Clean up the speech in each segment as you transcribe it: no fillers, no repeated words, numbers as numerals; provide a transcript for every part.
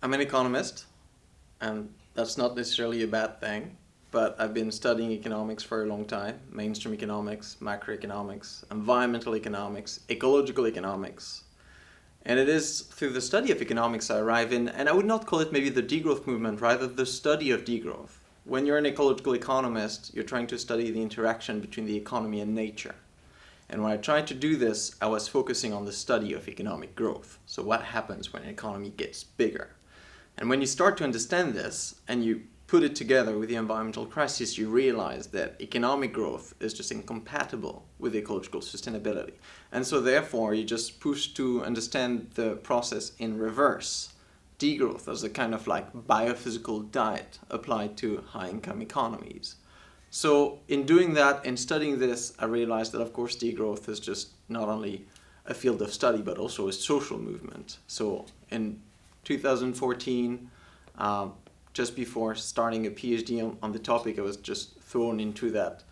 I'm an economist, and that's not necessarily a bad thing, but I've been studying economics for a long time: mainstream economics, macroeconomics, environmental economics, ecological economics. And it is through the study of economics I arrive in, and I would not call it maybe the degrowth movement, rather the study of degrowth. When you're an ecological economist, you're trying to study the interaction between the economy and nature. And when I tried to do this, I was focusing on the study of economic growth. So what happens when an economy gets bigger? And when you start to understand this and you put it together with the environmental crisis, you realize that economic growth is just incompatible with ecological sustainability. And so therefore, you just push to understand the process in reverse. Degrowth as a kind of like biophysical diet applied to high-income economies. So in doing that, in studying this, I realized that of course degrowth is just not only a field of study, but also a social movement. So in 2014, just before starting a PhD on the topic, I was just thrown into that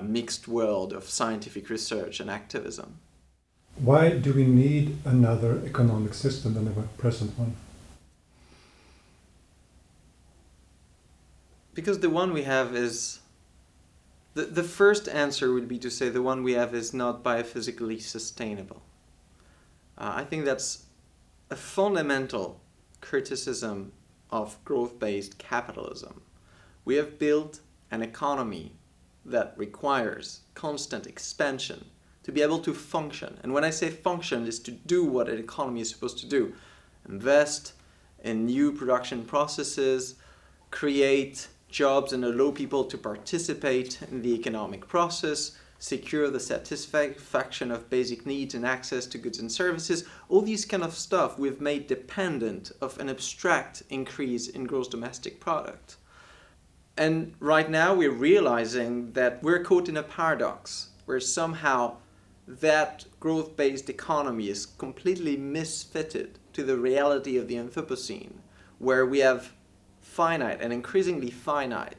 mixed world of scientific research and activism. Why do we need another economic system than the present one? Because the one we have is... The first answer would be to say the one we have is not biophysically sustainable. I think that's a fundamental criticism of growth-based capitalism. We have built an economy that requires constant expansion to be able to function. And when I say function, it's to do what an economy is supposed to do. Invest in new production processes, create jobs and allow people to participate in the economic process, secure the satisfaction of basic needs and access to goods and services. All these kind of stuff we've made dependent of an abstract increase in gross domestic product. And right now we're realizing that we're caught in a paradox where somehow that growth-based economy is completely misfitted to the reality of the Anthropocene, where we have finite and increasingly finite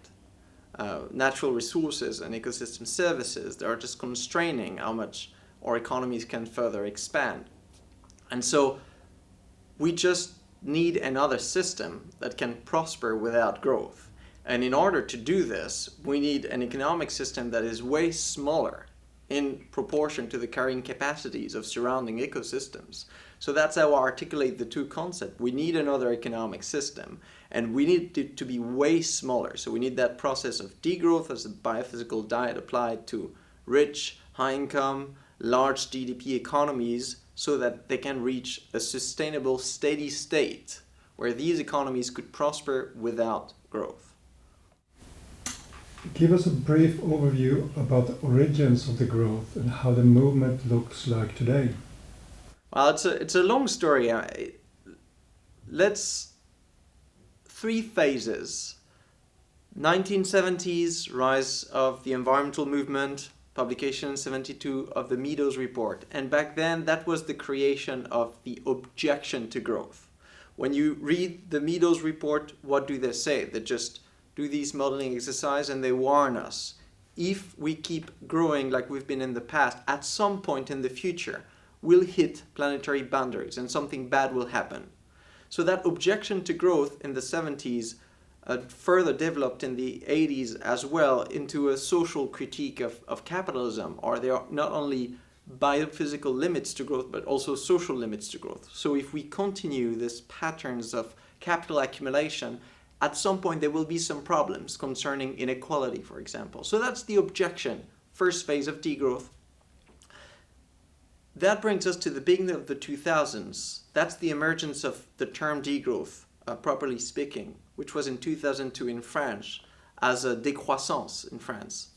natural resources and ecosystem services that are just constraining how much our economies can further expand. And so we just need another system that can prosper without growth. And in order to do this, we need an economic system that is way smaller in proportion to the carrying capacities of surrounding ecosystems. So that's how I articulate the two concepts. We need another economic system, and we need it to be way smaller. So we need that process of degrowth as a biophysical diet applied to rich, high-income, large GDP economies so that they can reach a sustainable, steady state where these economies could prosper without growth. Give us a brief overview about the origins of the growth and how the movement looks like today. Well, it's a long story. Three phases. 1970s, rise of the environmental movement, publication in 72 of the Meadows Report. And back then, that was the creation of the objection to growth. When you read the Meadows Report, what do they say? They just do these modeling exercise and they warn us. If we keep growing like we've been in the past, at some point in the future, we'll hit planetary boundaries and something bad will happen. So that objection to growth in the 70s further developed in the 80s as well into a social critique of capitalism, or there are not only biophysical limits to growth, but also social limits to growth. So if we continue these patterns of capital accumulation, at some point there will be some problems concerning inequality, for example. So that's the objection, first phase of degrowth. That brings us to the beginning of the 2000s. That's the emergence of the term degrowth, properly speaking, which was in 2002 in French as a décroissance in France.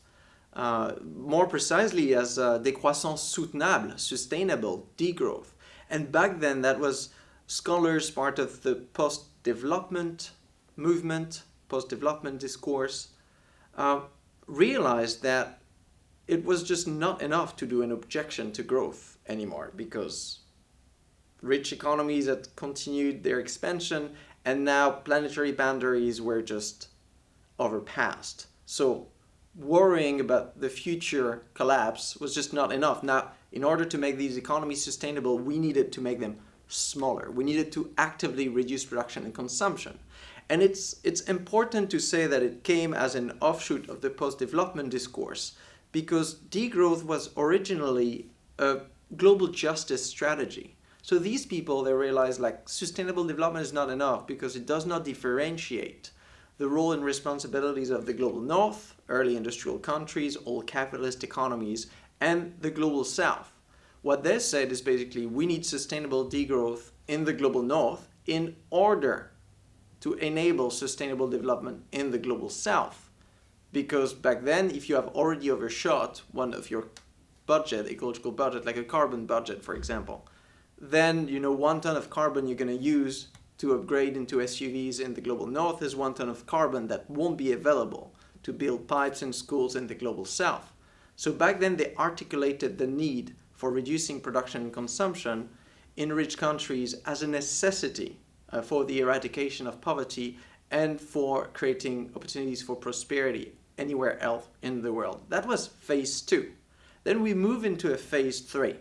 More precisely as a décroissance soutenable, sustainable degrowth. And back then that was scholars, part of the post-development movement, post-development discourse, realized that it was just not enough to do an objection to growth anymore, because rich economies had continued their expansion and now planetary boundaries were just overpassed. So worrying about the future collapse was just not enough. Now, in order to make these economies sustainable, we needed to make them smaller. We needed to actively reduce production and consumption. And it's important to say that it came as an offshoot of the post-development discourse, because degrowth was originally a global justice strategy. So these people, they realized like sustainable development is not enough because it does not differentiate the role and responsibilities of the global north, early industrial countries, old capitalist economies, and the global south. What they said is basically we need sustainable degrowth in the global north in order to enable sustainable development in the global south. Because back then, if you have already overshot one of your budget, ecological budget, like a carbon budget, for example, then 1 ton of carbon you're going to use to upgrade into SUVs in the global north is 1 ton of carbon that won't be available to build pipes and schools in the global south. So back then they articulated the need for reducing production and consumption in rich countries as a necessity for the eradication of poverty and for creating opportunities for prosperity anywhere else in the world. That was phase 2. Then we move into a phase 3.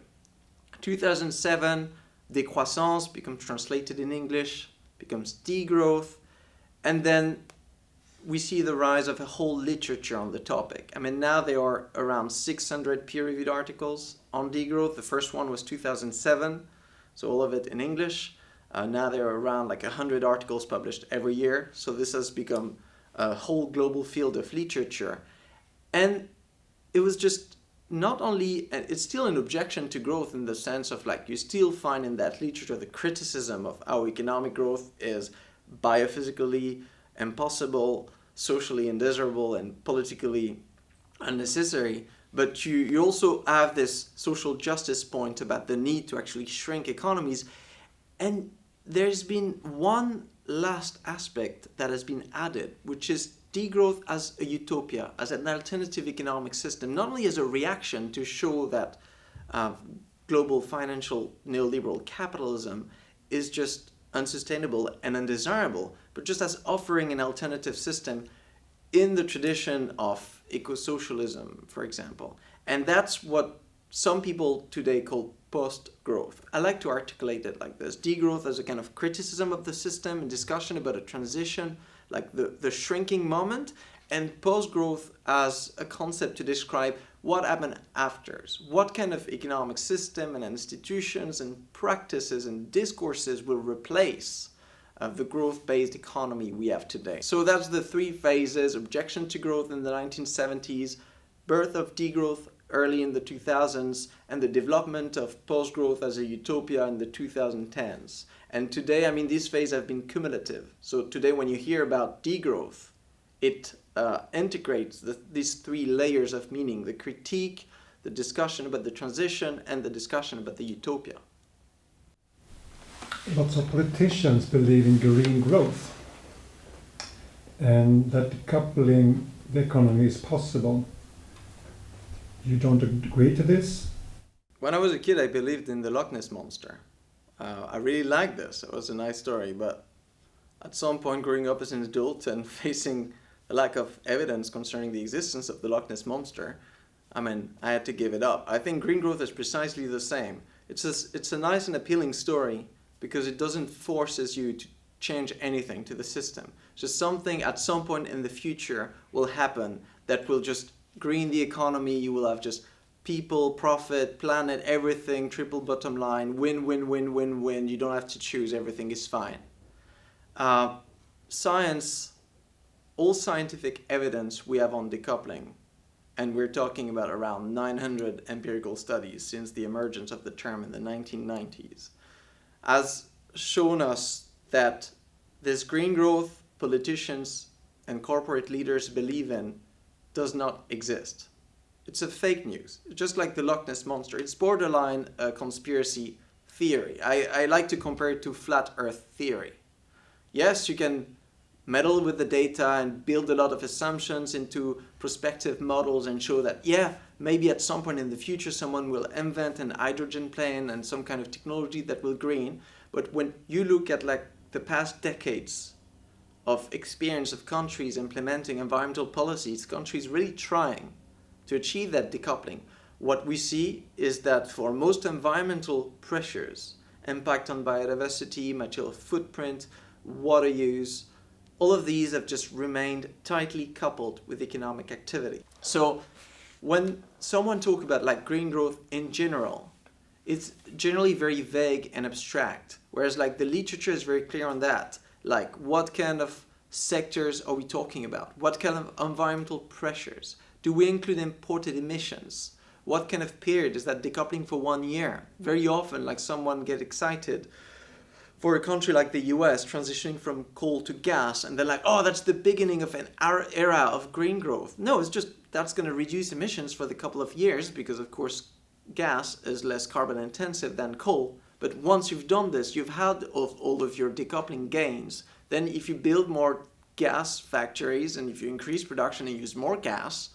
2007, décroissance becomes translated in English, becomes degrowth, and then we see the rise of a whole literature on the topic. I mean, now there are around 600 peer-reviewed articles on degrowth. The first one was 2007, so all of it in English. Now there are around like 100 articles published every year. So this has become a whole global field of literature. And it was just not only, it's still an objection to growth in the sense of like you still find in that literature the criticism of how economic growth is biophysically impossible, socially undesirable, and politically unnecessary. But you also have this social justice point about the need to actually shrink economies. And there's been one last aspect that has been added, which is degrowth as a utopia, as an alternative economic system, not only as a reaction to show that global financial neoliberal capitalism is just unsustainable and undesirable, but just as offering an alternative system in the tradition of eco-socialism, for example. And that's what some people today call post-growth. I like to articulate it like this. Degrowth as a kind of criticism of the system and discussion about a transition, like the shrinking moment, and post-growth as a concept to describe what happened after. What kind of economic system and institutions and practices and discourses will replace the growth-based economy we have today. So that's the 3 phases: objection to growth in the 1970s, birth of degrowth early in the 2000s, and the development of post-growth as a utopia in the 2010s. And today, I mean, these phases have been cumulative. So today when you hear about degrowth, it integrates these 3 layers of meaning: the critique, the discussion about the transition, and the discussion about the utopia. Lots of politicians believe in green growth and that decoupling the economy is possible. You don't agree to this? When I was a kid, I believed in the Loch Ness Monster. I really liked this. It was a nice story, but at some point growing up as an adult and facing a lack of evidence concerning the existence of the Loch Ness Monster, I had to give it up. I think green growth is precisely the same. It's a nice and appealing story because it doesn't forces you to change anything to the system. Just something at some point in the future will happen that will just green the economy. You will have just people, profit, planet, everything, triple bottom line, win, win, win, win, win. You don't have to choose, everything is fine. Science, all scientific evidence we have on decoupling, and we're talking about around 900 empirical studies since the emergence of the term in the 1990s, has shown us that this green growth politicians and corporate leaders believe in does not exist. It's a fake news, just like the Loch Ness Monster. It's borderline a conspiracy theory. I like to compare it to flat earth theory. Yes, you can meddle with the data and build a lot of assumptions into prospective models and show that, yeah, maybe at some point in the future someone will invent an hydrogen plane and some kind of technology that will green. But when you look at like the past decades of experience of countries implementing environmental policies, countries really trying to achieve that decoupling, what we see is that for most environmental pressures, impact on biodiversity, material footprint, water use. All of these have just remained tightly coupled with economic activity. So when someone talks about like green growth in general, it's generally very vague and abstract, whereas like the literature is very clear on that. Like what kind of sectors are we talking about? What kind of environmental pressures? Do we include imported emissions? What kind of period is that decoupling for 1 year? Very often, like someone get excited for a country like the US transitioning from coal to gas, and they're like, oh, that's the beginning of an era of green growth. No, it's just that's going to reduce emissions for the couple of years because, of course, gas is less carbon intensive than coal. But once you've done this, you've had all of your decoupling gains. Then if you build more gas factories and if you increase production and use more gas,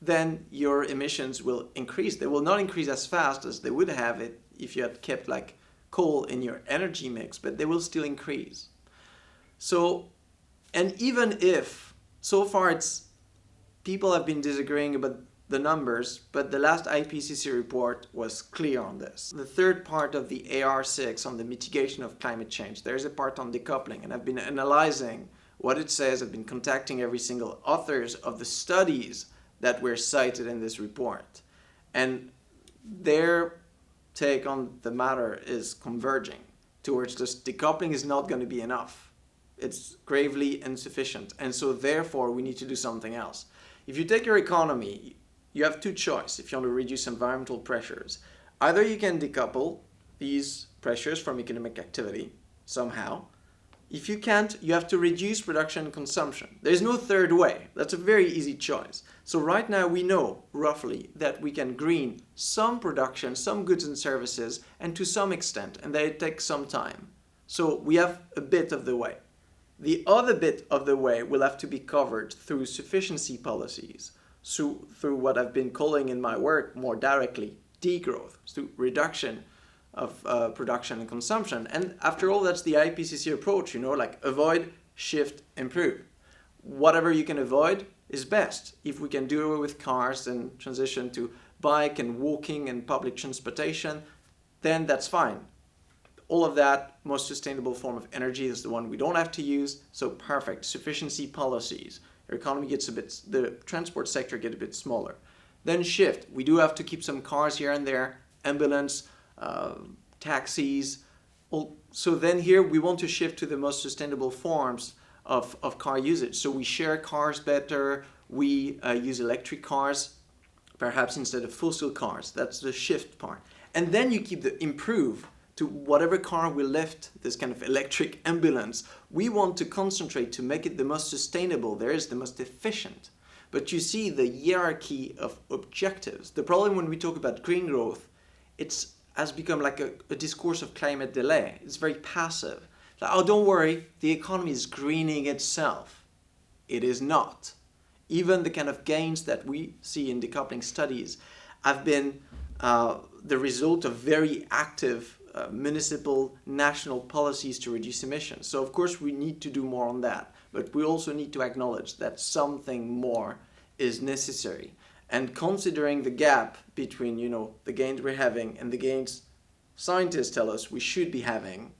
then your emissions will increase. They will not increase as fast as they would have it if you had kept like coal in your energy mix, but they will still increase. So, and even if, so far it's, people have been disagreeing about the numbers, but the last IPCC report was clear on this. The third part of the AR6 on the mitigation of climate change, there's a part on decoupling, and I've been analyzing what it says. I've been contacting every single authors of the studies that were cited in this report. And their take on the matter is converging towards just decoupling is not going to be enough. It's gravely insufficient. And so therefore we need to do something else. If you take your economy, you have two choices if you want to reduce environmental pressures. Either you can decouple these pressures from economic activity somehow. If you can't, you have to reduce production and consumption. There's no third way. That's a very easy choice. So right now we know roughly that we can green some production, some goods and services, and to some extent, and that it takes some time. So we have a bit of the way. The other bit of the way will have to be covered through sufficiency policies, so through what I've been calling in my work more directly, degrowth, through reduction of production and consumption. And after all, that's the IPCC approach, like avoid, shift, improve. Whatever you can avoid is best. If we can do it with cars and transition to bike and walking and public transportation, then that's fine. All of that, most sustainable form of energy is the one we don't have to use, so perfect. Sufficiency policies. Your economy gets the transport sector gets a bit smaller. Then shift. We do have to keep some cars here and there, ambulance, taxis. So then here we want to shift to the most sustainable forms of car usage. So we share cars better, we use electric cars, perhaps instead of fossil cars. That's the shift part. And then you keep the improve to whatever car we left, this kind of electric ambulance. We want to concentrate to make it the most sustainable there is, the most efficient. But you see the hierarchy of objectives. The problem when we talk about green growth, it has become like a discourse of climate delay. It's very passive. Like, oh, don't worry, the economy is greening itself. It is not. Even the kind of gains that we see in decoupling studies have been the result of very active municipal, national policies to reduce emissions. So of course we need to do more on that, but we also need to acknowledge that something more is necessary. And considering the gap between, the gains we're having and the gains scientists tell us we should be having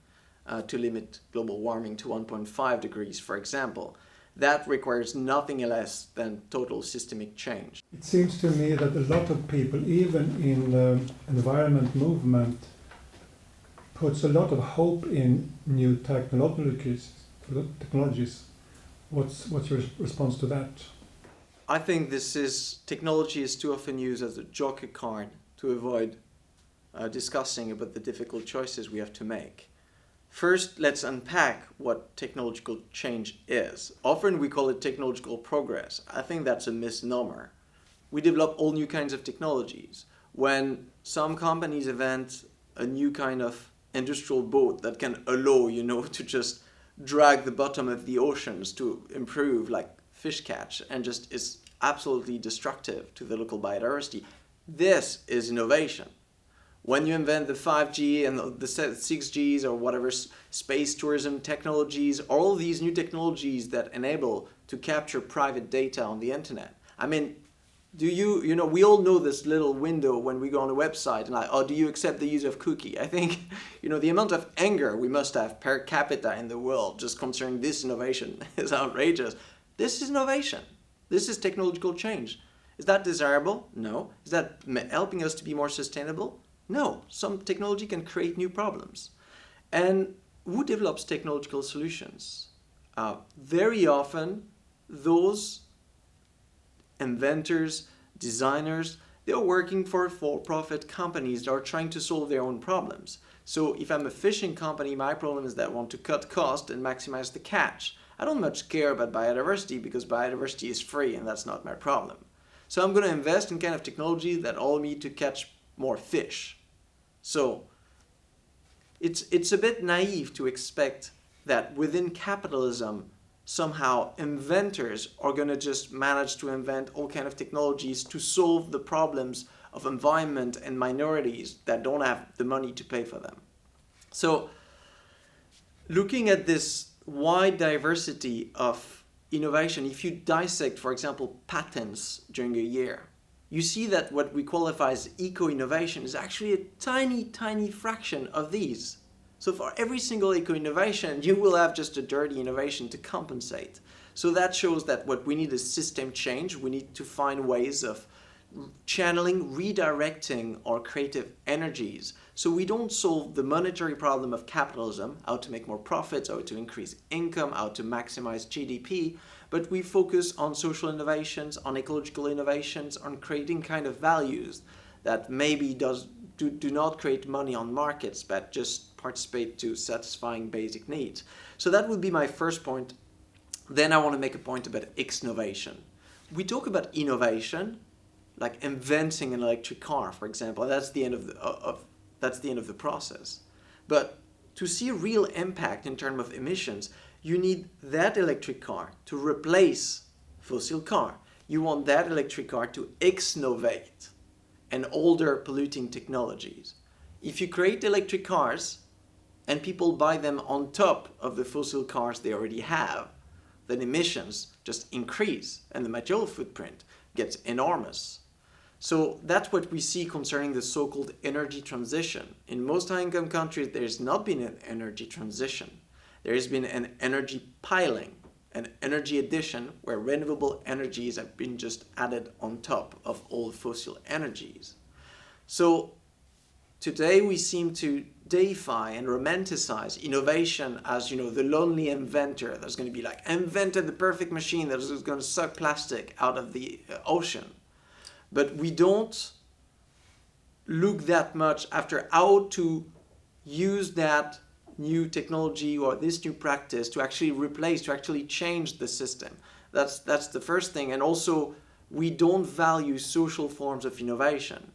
to limit global warming to 1.5 degrees, for example, that requires nothing less than total systemic change. It seems to me that a lot of people, even in the environment movement, puts a lot of hope in new technologies. What's your response to that? I think technology is too often used as a joker card to avoid discussing about the difficult choices we have to make. First, let's unpack what technological change is. Often we call it technological progress. I think that's a misnomer. We develop all new kinds of technologies. When some companies invent a new kind of industrial boat that can allow, to just drag the bottom of the oceans to improve like fish catch and just is absolutely destructive to the local biodiversity. This is innovation. When you invent the 5G and the 6Gs or whatever space tourism technologies, all these new technologies that enable to capture private data on the internet. I mean, Do you know, we all know this little window when we go on a website and like, oh, do you accept the use of cookie? I think, the amount of anger we must have per capita in the world just concerning this innovation is outrageous. This is innovation. This is technological change. Is that desirable? No. Is that helping us to be more sustainable? No. Some technology can create new problems. And who develops technological solutions? Very often, those inventors, designers, they're working for profit companies that are trying to solve their own problems. So if I'm a fishing company, my problem is that I want to cut cost and maximize the catch. I don't much care about biodiversity because biodiversity is free and that's not my problem. So I'm going to invest in kind of technology that allow me to catch more fish. So it's a bit naive to expect that within capitalism, somehow inventors are going to just manage to invent all kind of technologies to solve the problems of environment and minorities that don't have the money to pay for them. So looking at this wide diversity of innovation, if you dissect, for example, patents during a year, you see that what we qualify as eco-innovation is actually a tiny, tiny fraction of these. So for every single eco-innovation, you will have just a dirty innovation to compensate. So that shows that what we need is system change. We need to find ways of channeling, redirecting our creative energies so we don't solve the monetary problem of capitalism, how to make more profits, how to increase income, how to maximize GDP, but we focus on social innovations, on ecological innovations, on creating kind of values that maybe do not create money on markets, but just participate to satisfying basic needs. So that would be my first point. Then I want to make a point about exnovation. We talk about innovation, like inventing an electric car, for example. That's the end of the process. But to see real impact in terms of emissions, you need that electric car to replace fossil car. You want that electric car to exnovate and older polluting technologies. If you create electric cars and people buy them on top of the fossil cars they already have, then emissions just increase and the material footprint gets enormous. So that's what we see concerning the so-called energy transition. In most high-income countries, there's not been an energy transition. There has been an energy piling, an energy addition where renewable energies have been just added on top of all fossil energies. So today we seem to deify and romanticize innovation as, the lonely inventor that's going to be like, invented the perfect machine that is going to suck plastic out of the ocean. But we don't look that much after how to use that new technology or this new practice to actually replace, to actually change the system. That's the first thing. And also, we don't value social forms of innovation.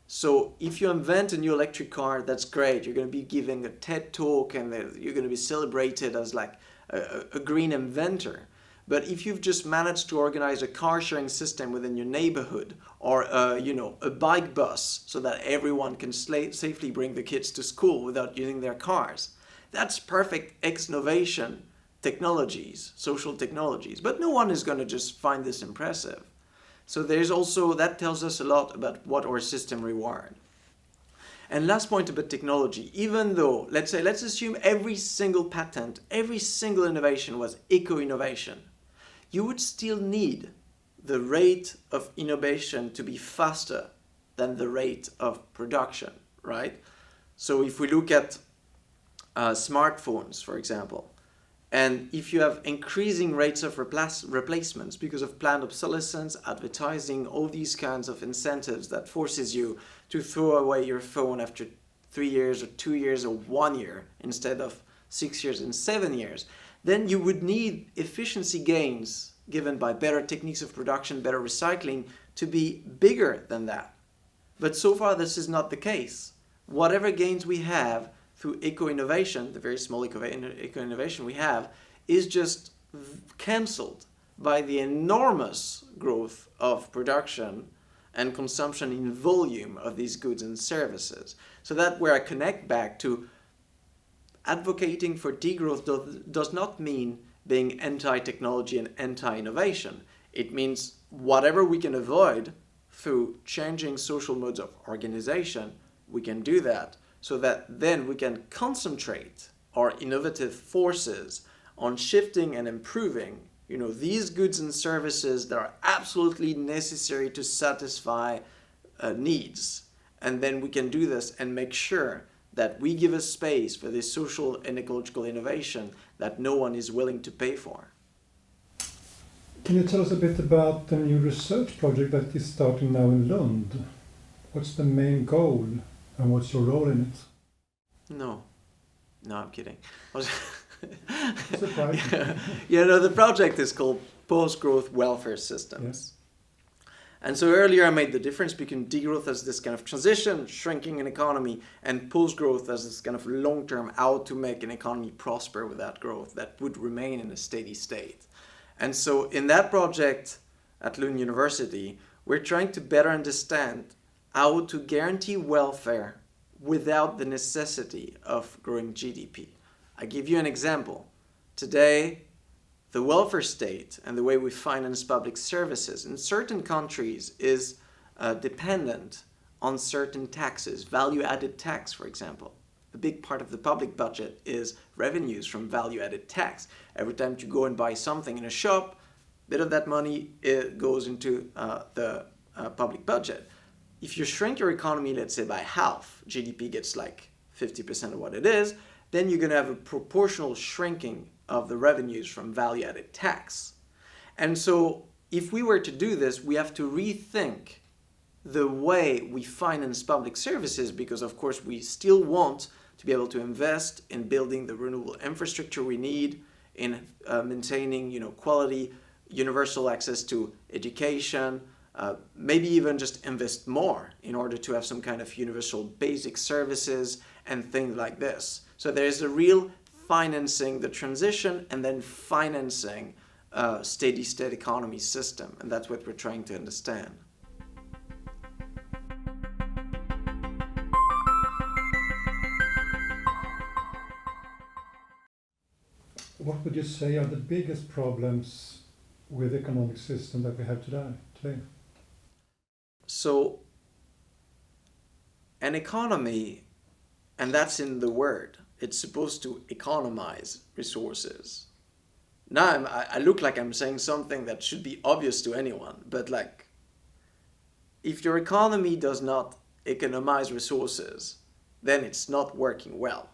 So if you invent a new electric car, that's great. You're going to be giving a TED talk and you're going to be celebrated as like a green inventor. But if you've just managed to organize a car sharing system within your neighborhood or a bike bus so that everyone can safely bring the kids to school without using their cars, that's perfect exnovation technologies, social technologies. But no one is going to just find this impressive. So there's also, that tells us a lot about what our system reward. And last point about technology, even though, let's assume every single patent, every single innovation was eco-innovation, you would still need the rate of innovation to be faster than the rate of production, right? So if we look at smartphones, for example, and if you have increasing rates of replacements because of planned obsolescence, advertising, all these kinds of incentives that forces you to throw away your phone after 3 years or 2 years or 1 year instead of 6 years and 7 years, then you would need efficiency gains given by better techniques of production, better recycling, to be bigger than that. But so far this is not the case. Whatever gains we have through eco-innovation, the very small eco-innovation we have, is just cancelled by the enormous growth of production and consumption in volume of these goods and services. So that where I connect back to advocating for degrowth does not mean being anti-technology and anti-innovation. It means whatever we can avoid, through changing social modes of organization, we can do that so that then we can concentrate our innovative forces on shifting and improving, these goods and services that are absolutely necessary to satisfy needs. And then we can do this and make sure that we give a space for this social and ecological innovation that no one is willing to pay for. Can you tell us a bit about the new research project that is starting now in Lund? What's the main goal and what's your role in it? No, I'm kidding. Surprising. The project is called Post-Growth Welfare Systems. Yeah. And so earlier I made the difference between degrowth as this kind of transition, shrinking an economy, and post-growth as this kind of long-term how to make an economy prosper with that growth that would remain in a steady state. And so in that project at Lund University, we're trying to better understand how to guarantee welfare without the necessity of growing GDP. I give you an example. Today, the welfare state and the way we finance public services in certain countries is dependent on certain taxes, value-added tax, for example. A big part of the public budget is revenues from value-added tax. Every time you go and buy something in a shop, a bit of that money goes into the public budget. If you shrink your economy, let's say by half, GDP gets like 50% of what it is, then you're going to have a proportional shrinking of the revenues from value-added tax. And so if we were to do this, we have to rethink the way we finance public services, because of course we still want to be able to invest in building the renewable infrastructure we need, in maintaining quality, universal access to education, maybe even just invest more in order to have some kind of universal basic services and things like this. So there is a real financing the transition and then financing a steady state economy system, and that's what we're trying to understand. What would you say are the biggest problems with the economic system that we have today? So, an economy, and that's in the word, it's supposed to economize resources. Now I look like I'm saying something that should be obvious to anyone, but if your economy does not economize resources, then it's not working well.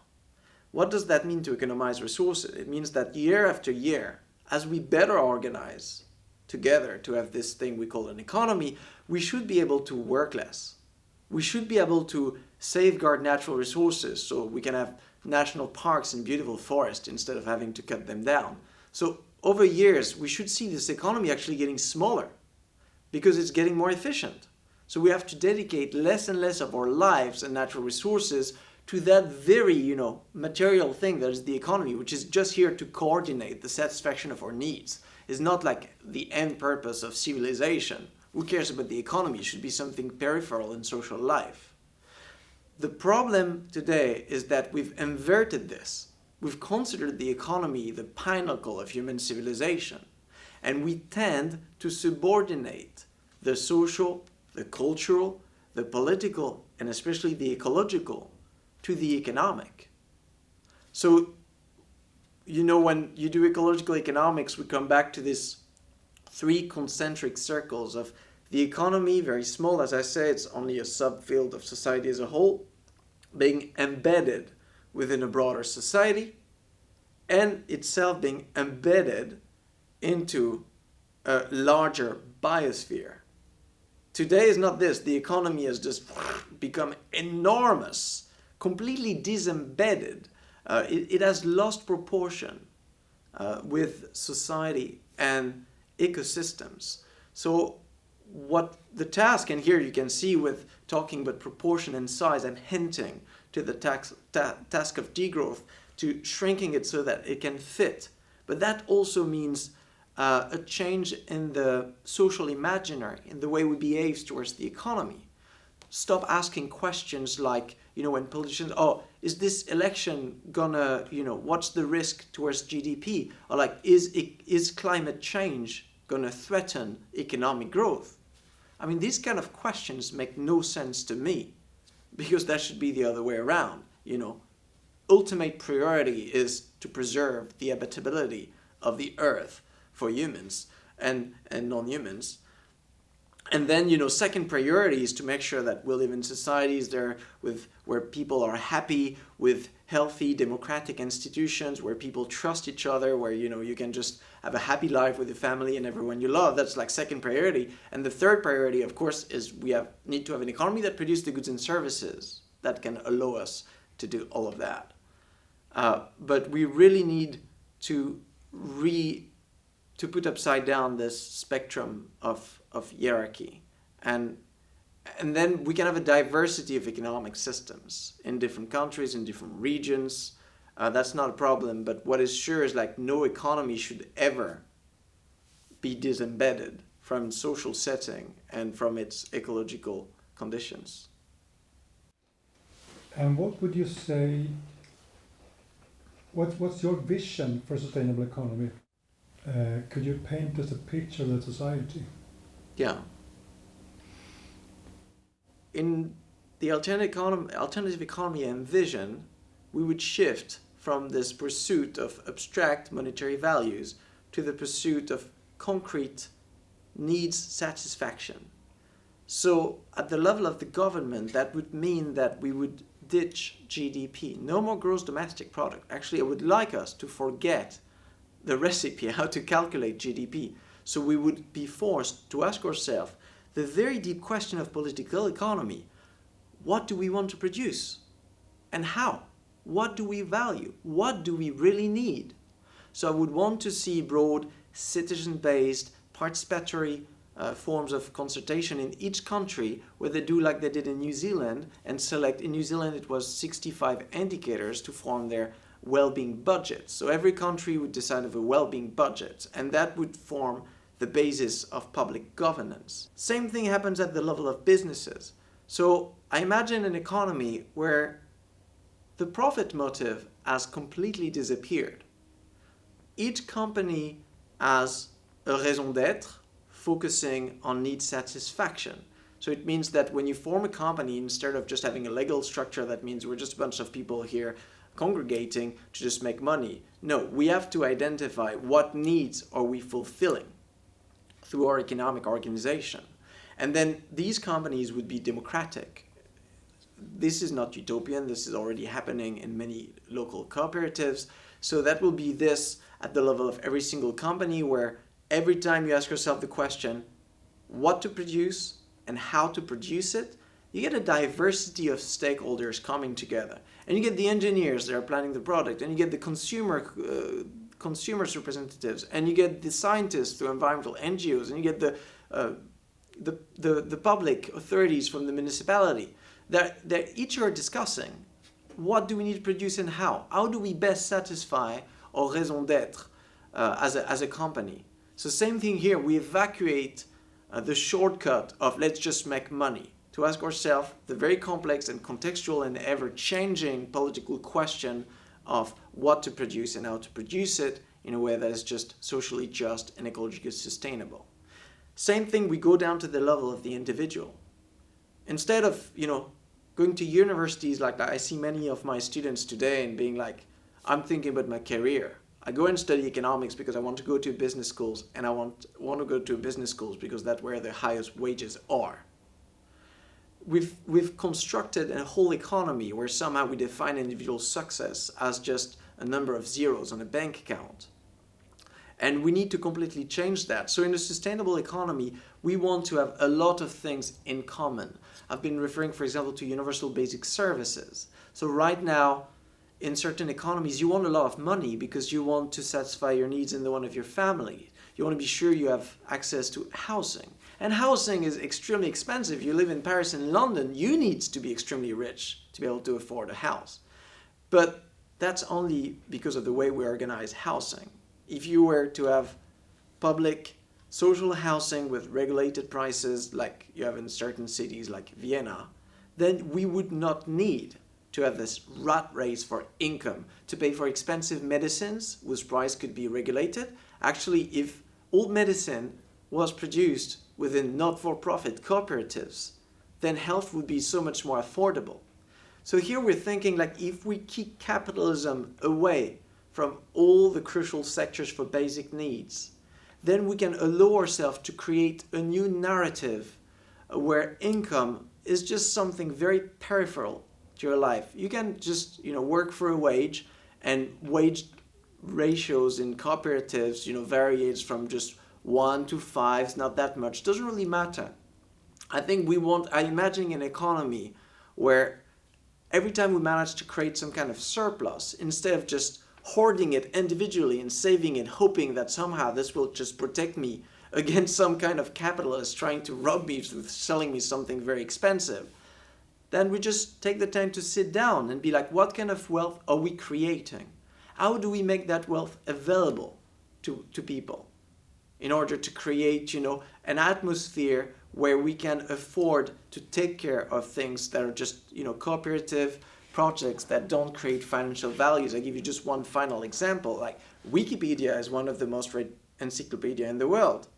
What does that mean to economize resources? It means that year after year, as we better organize together to have this thing we call an economy, we should be able to work less. We should be able to safeguard natural resources so we can have national parks and beautiful forests instead of having to cut them down. So over years, we should see this economy actually getting smaller because it's getting more efficient. So we have to dedicate less and less of our lives and natural resources to that very, material thing that is the economy, which is just here to coordinate the satisfaction of our needs. It's not like the end purpose of civilization. Who cares about the economy? It should be something peripheral in social life. The problem today is that we've inverted this. We've considered the economy the pinnacle of human civilization, and we tend to subordinate the social, the cultural, the political, and especially the ecological to the economic. So, when you do ecological economics, we come back to these three concentric circles of the economy, very small, as I say, it's only a subfield of society as a whole, being embedded within a broader society, and itself being embedded into a larger biosphere. Today is not this. The economy has just become enormous, completely disembedded. It has lost proportion with society and ecosystems. So what the task, and here you can see with talking about proportion and size, I'm hinting to the task of degrowth, to shrinking it so that it can fit. But that also means a change in the social imaginary, in the way we behave towards the economy. Stop asking questions like, when politicians, is this election gonna, what's the risk towards GDP? Or is climate change gonna threaten economic growth? I mean, these kind of questions make no sense to me, because that should be the other way around. Ultimate priority is to preserve the habitability of the earth for humans and non-humans. And then, second priority is to make sure that we live in societies there where people are happy, with healthy democratic institutions, where people trust each other, where, you can just have a happy life with your family and everyone you love. That's like second priority. And the third priority, of course, is we need to have an economy that produces the goods and services that can allow us to do all of that. But we really need to put upside down this spectrum of hierarchy, and then we can have a diversity of economic systems in different countries, in different regions. That's not a problem, but what is sure is like no economy should ever be disembedded from social setting and from its ecological conditions. And what would you say, what's your vision for sustainable economy? Could you paint us a picture of the society? Yeah. In the alternative economy I envision, we would shift from this pursuit of abstract monetary values to the pursuit of concrete needs satisfaction. So at the level of the government, that would mean that we would ditch GDP. No more gross domestic product. Actually, I would like us to forget the recipe, how to calculate GDP. So we would be forced to ask ourselves the very deep question of political economy. What do we want to produce? And how? What do we value? What do we really need? So I would want to see broad, citizen-based, participatory forms of consultation in each country, where they do like they did in New Zealand and select. In New Zealand it was 65 indicators to form their well-being budget. So every country would decide of a well-being budget, and that would form the basis of public governance. Same thing happens at the level of businesses. So I imagine an economy where the profit motive has completely disappeared. Each company has a raison d'être, focusing on need satisfaction. So it means that when you form a company, instead of just having a legal structure that means we're just a bunch of people here congregating to just make money. No, we have to identify what needs are we fulfilling through our economic organization. And then these companies would be democratic. This is not utopian, this is already happening in many local cooperatives. So that will be this at the level of every single company, where every time you ask yourself the question, what to produce and how to produce it, you get a diversity of stakeholders coming together. And you get the engineers that are planning the product, and you get the consumers representatives, and you get the scientists through environmental NGOs, and you get the public authorities from the municipality. That each are discussing what do we need to produce and how. How do we best satisfy our raison d'être as a company? So same thing here, we evacuate the shortcut of let's just make money, to ask ourselves the very complex and contextual and ever-changing political question of what to produce and how to produce it in a way that is just socially just and ecologically sustainable. Same thing, we go down to the level of the individual. Instead of, going to universities like that, I see many of my students today and being like, I'm thinking about my career. I go and study economics because I want to go to business schools, and I want to go to business schools because that's where the highest wages are. We've constructed a whole economy where somehow we define individual success as just a number of zeros on a bank account. And we need to completely change that. So in a sustainable economy, we want to have a lot of things in common. I've been referring, for example, to universal basic services. So right now, in certain economies, you want a lot of money because you want to satisfy your needs and the one of your family. You want to be sure you have access to housing. And housing is extremely expensive. You live in Paris and London, you need to be extremely rich to be able to afford a house. But that's only because of the way we organize housing. If you were to have public social housing with regulated prices like you have in certain cities like Vienna, then we would not need to have this rat race for income, to pay for expensive medicines whose price could be regulated. Actually, if all medicine was produced within not-for-profit cooperatives, then health would be so much more affordable. So here we're thinking like if we keep capitalism away from all the crucial sectors for basic needs, then we can allow ourselves to create a new narrative where income is just something very peripheral to your life. You can just, work for a wage, and wage ratios in cooperatives, varies from just 1 to 5, it's not that much, doesn't really matter. I imagine an economy where every time we manage to create some kind of surplus, instead of just hoarding it individually and saving it, hoping that somehow this will just protect me against some kind of capitalist trying to rob me with selling me something very expensive, then we just take the time to sit down and be like, what kind of wealth are we creating? How do we make that wealth available to people in order to create, an atmosphere where we can afford to take care of things that are just, cooperative projects that don't create financial values. I give you just one final example. Like Wikipedia is one of the most read encyclopedia in the world.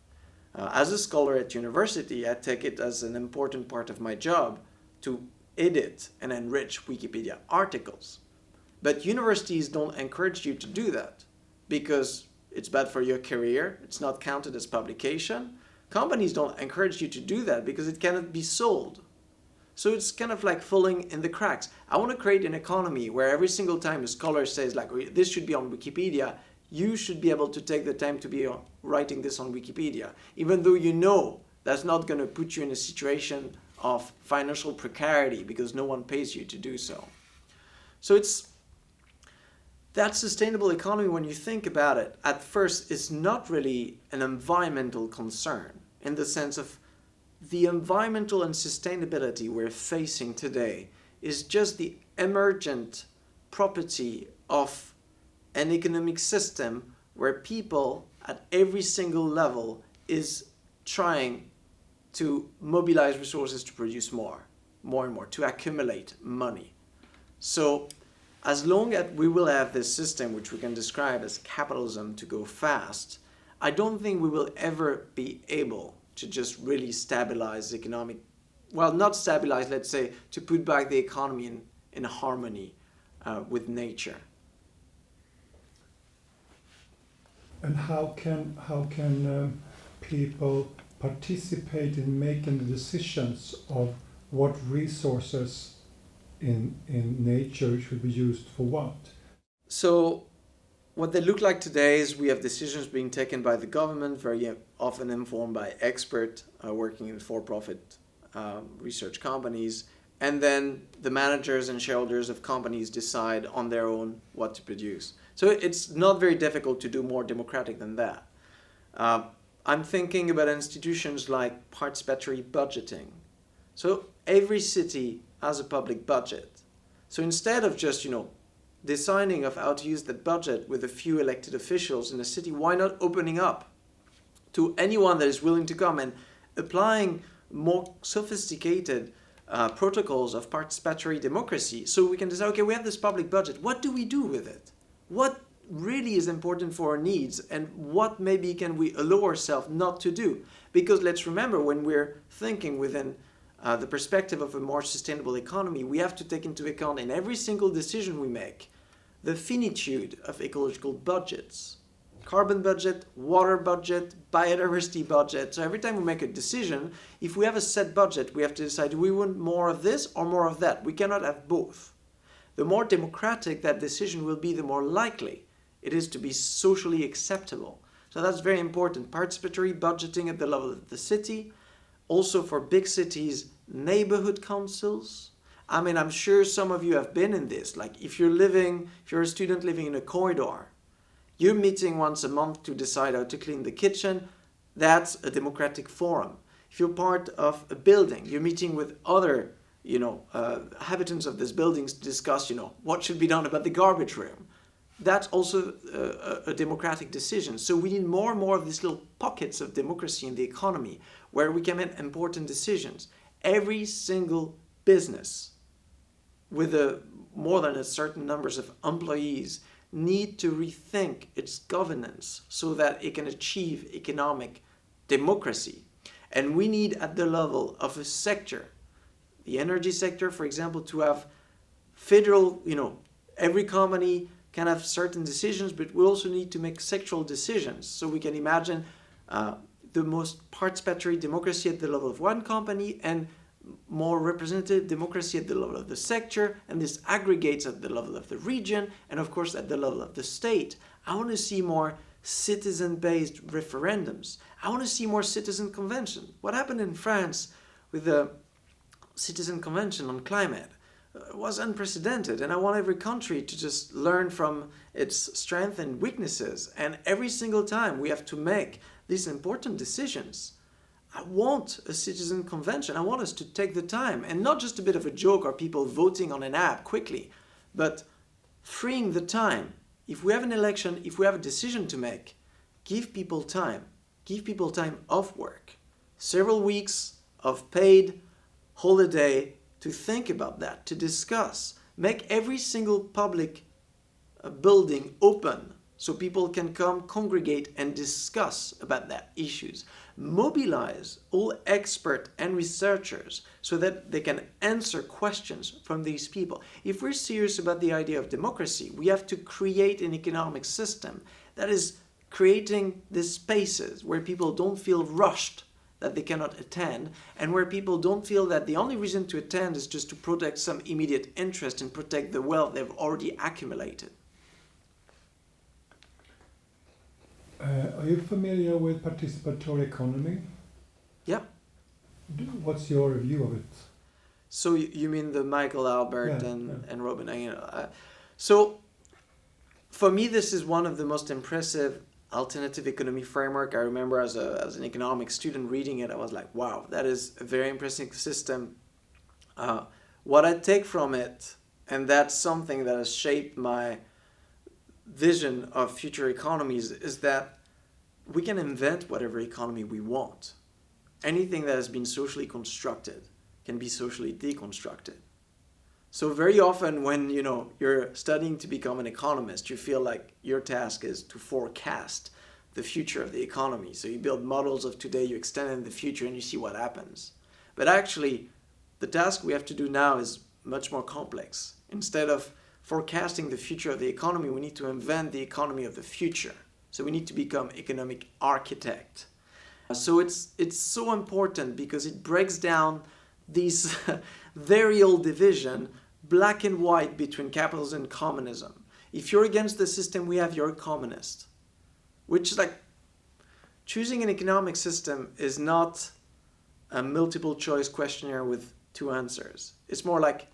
As a scholar at university, I take it as an important part of my job to edit and enrich Wikipedia articles. But universities don't encourage you to do that because it's bad for your career. It's not counted as publication. Companies don't encourage you to do that because it cannot be sold. So it's kind of like falling in the cracks. I want to create an economy where every single time a scholar says like, this should be on Wikipedia, you should be able to take the time to be writing this on Wikipedia, even though that's not going to put you in a situation of financial precarity because no one pays you to do so. So it's that sustainable economy, when you think about it, at first it's not really an environmental concern in the sense of the environmental and sustainability we're facing today is just the emergent property of an economic system where people at every single level is trying to mobilize resources to produce more and more, to accumulate money. So as long as we will have this system, which we can describe as capitalism, to go fast, I don't think we will ever be able to just really stabilize economic, not stabilize, let's say, to put back the economy in harmony with nature. And how can people participate in making the decisions of what resources in nature should be used for what? So what they look like today is we have decisions being taken by the government, very often informed by experts working in for-profit research companies, and then the managers and shareholders of companies decide on their own what to produce. So it's not very difficult to do more democratic than that. I'm thinking about institutions like participatory budgeting. So every city has a public budget. So instead of just, deciding of how to use that budget with a few elected officials in a city, why not opening up to anyone that is willing to come and applying more sophisticated protocols of participatory democracy, so we can decide, okay, we have this public budget, what do we do with it? What really is important for our needs, and what maybe can we allow ourselves not to do? Because let's remember, when we're thinking within the perspective of a more sustainable economy, we have to take into account in every single decision we make the finitude of ecological budgets. Carbon budget, water budget, biodiversity budget. So every time we make a decision, if we have a set budget, we have to decide, do we want more of this or more of that? We cannot have both. The more democratic that decision will be, the more likely it is to be socially acceptable. So that's very important. Participatory budgeting at the level of the city. Also for big cities, neighborhood councils. I mean, I'm sure some of you have been in this. Like if you're a student living in a corridor, you're meeting once a month to decide how to clean the kitchen. That's a democratic forum. If you're part of a building, you're meeting with other, inhabitants of this building to discuss, what should be done about the garbage room. That's also a democratic decision. So we need more and more of these little pockets of democracy in the economy where we can make important decisions. Every single business with more than a certain numbers of employees need to rethink its governance so that it can achieve economic democracy. And we need at the level of a sector, the energy sector, for example, to have federal, every company can have certain decisions, but we also need to make sectoral decisions. So we can imagine the most participatory democracy at the level of one company and more representative democracy at the level of the sector, and this aggregates at the level of the region, and of course at the level of the state. I want to see more citizen-based referendums. I want to see more citizen convention. What happened in France with the citizen convention on climate was unprecedented, and I want every country to just learn from its strengths and weaknesses, and every single time we have to make these important decisions. I want a citizen convention. I want us to take the time, and not just a bit of a joke or people voting on an app quickly, but freeing the time. If we have an election, if we have a decision to make, give people time. Give people time off work. Several weeks of paid holiday to think about that, to discuss. Make every single public building open so people can come, congregate, and discuss about that issues. Mobilize all experts and researchers so that they can answer questions from these people. If we're serious about the idea of democracy, we have to create an economic system that is creating these spaces where people don't feel rushed that they cannot attend, and where people don't feel that the only reason to attend is just to protect some immediate interest and protect the wealth they've already accumulated. Are you familiar with participatory economy? Yeah. What's your view of it? So you mean the Michael Albert Yeah, and Robin? So for me, this is one of the most impressive alternative economy framework. I remember as an economics student reading it, I was like, wow, that is a very impressive system. What I take from it, and that's something that has shaped my vision of future economies, is that we can invent whatever economy we want. Anything that has been socially constructed can be socially deconstructed. So very often when you're studying to become an economist, you feel like your task is to forecast the future of the economy. So you build models of today, you extend in the future, and you see what happens. But actually, the task we have to do now is much more complex. Instead of forecasting the future of the economy, we need to invent the economy of the future. So we need to become economic architect. So it's so important because it breaks down these very old division, black and white, between capitalism and communism. If you're against the system we have, you're a communist. Which is like, choosing an economic system is not a multiple choice questionnaire with 2 answers. It's more like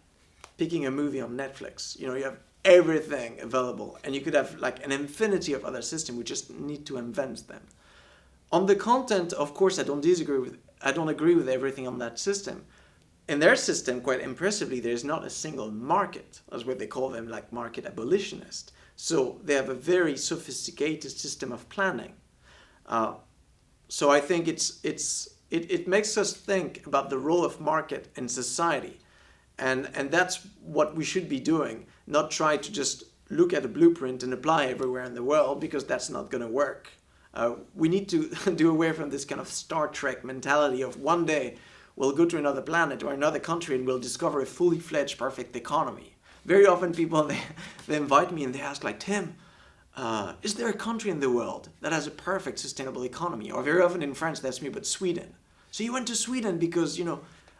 picking a movie on Netflix. You have everything available, and you could have like an infinity of other systems. We just need to invent them. On the content, of course, I don't agree with everything on that system. In their system, quite impressively, there's not a single market. That's what they call them, like market abolitionists. So they have a very sophisticated system of planning. So I think it makes us think about the role of market in society. And that's what we should be doing, not try to just look at a blueprint and apply everywhere in the world, because that's not going to work. We need to do away from this kind of Star Trek mentality of one day we'll go to another planet or another country and we'll discover a fully fledged perfect economy. Very often people, they invite me and they ask like, Tim, is there a country in the world that has a perfect sustainable economy? Or very often in France they ask me about Sweden. So you went to Sweden because,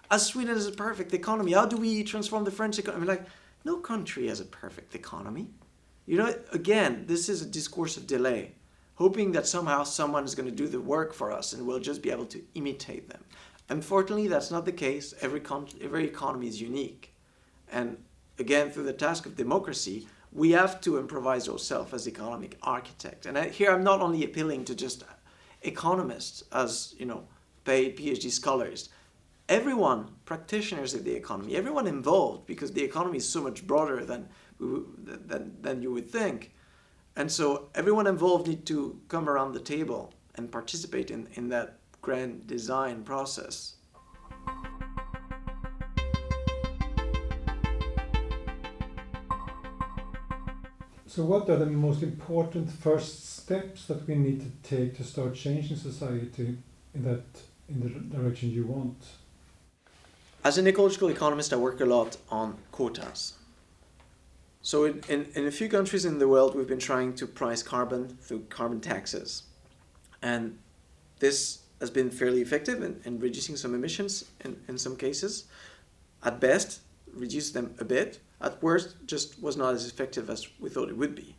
as Sweden has a perfect economy, how do we transform the French economy? Like, no country has a perfect economy. Again, this is a discourse of delay, hoping that somehow someone is going to do the work for us and we'll just be able to imitate them. Unfortunately, that's not the case. Every economy is unique. And again, through the task of democracy, we have to improvise ourselves as economic architect. And here I'm not only appealing to just economists as, paid PhD scholars. Everyone, practitioners of the economy, everyone involved, because the economy is so much broader than you would think. And so everyone involved need to come around the table and participate in that grand design process. So what are the most important first steps that we need to take to start changing society in the direction you want? As an ecological economist, I work a lot on quotas. So in a few countries in the world, we've been trying to price carbon through carbon taxes. And this has been fairly effective in reducing some emissions in some cases. At best, reduced them a bit. At worst, just was not as effective as we thought it would be.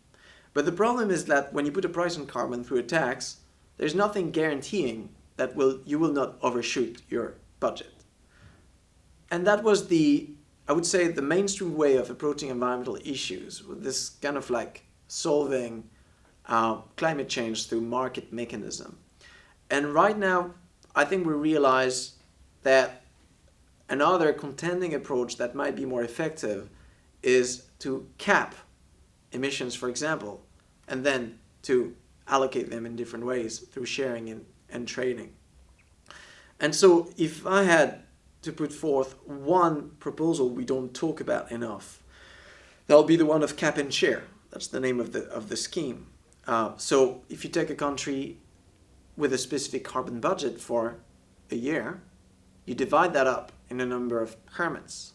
But the problem is that when you put a price on carbon through a tax, there's nothing guaranteeing that you will not overshoot your budget. And that was I would say, the mainstream way of approaching environmental issues, with this kind of like solving climate change through market mechanism. And right now, I think we realize that another contending approach that might be more effective is to cap emissions, for example, and then to allocate them in different ways through sharing and trading. And so if I had to put forth one proposal we don't talk about enough, that'll be the one of cap and share. That's the name of the scheme. So if you take a country with a specific carbon budget for a year, you divide that up in a number of permits.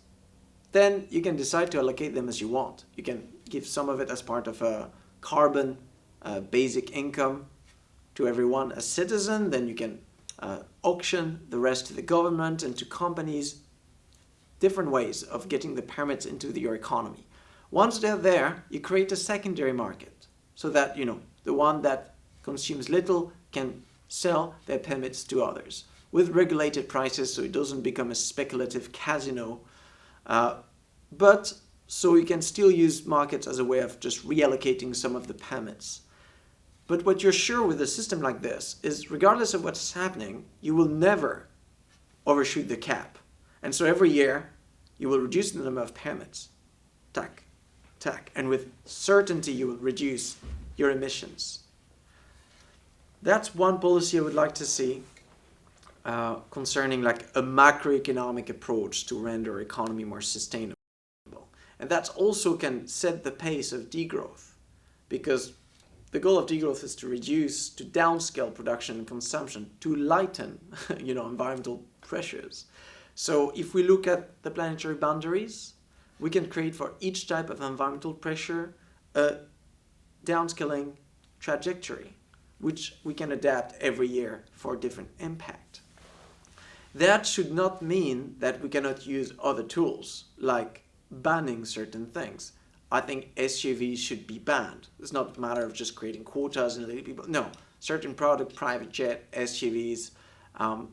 Then you can decide to allocate them as you want. You can give some of it as part of a carbon basic income to everyone as citizen. Then you can auction the rest to the government and to companies. Different ways of getting the permits into your economy. Once they're there, you create a secondary market so that, the one that consumes little can sell their permits to others with regulated prices, so it doesn't become a speculative casino. But so you can still use markets as a way of just reallocating some of the permits. But what you're sure with a system like this is, regardless of what's happening, you will never overshoot the cap. And so every year, you will reduce the number of permits. Tack, tack. And with certainty, you will reduce your emissions. That's one policy I would like to see concerning like a macroeconomic approach to render economy more sustainable. And that also can set the pace of degrowth, because the goal of degrowth is to downscale production and consumption, to lighten, environmental pressures. So if we look at the planetary boundaries, we can create for each type of environmental pressure a downscaling trajectory, which we can adapt every year for different impact. That should not mean that we cannot use other tools, like banning certain things. I think SUVs should be banned. It's not a matter of just creating quotas and letting people. No, certain product, private jet, SUVs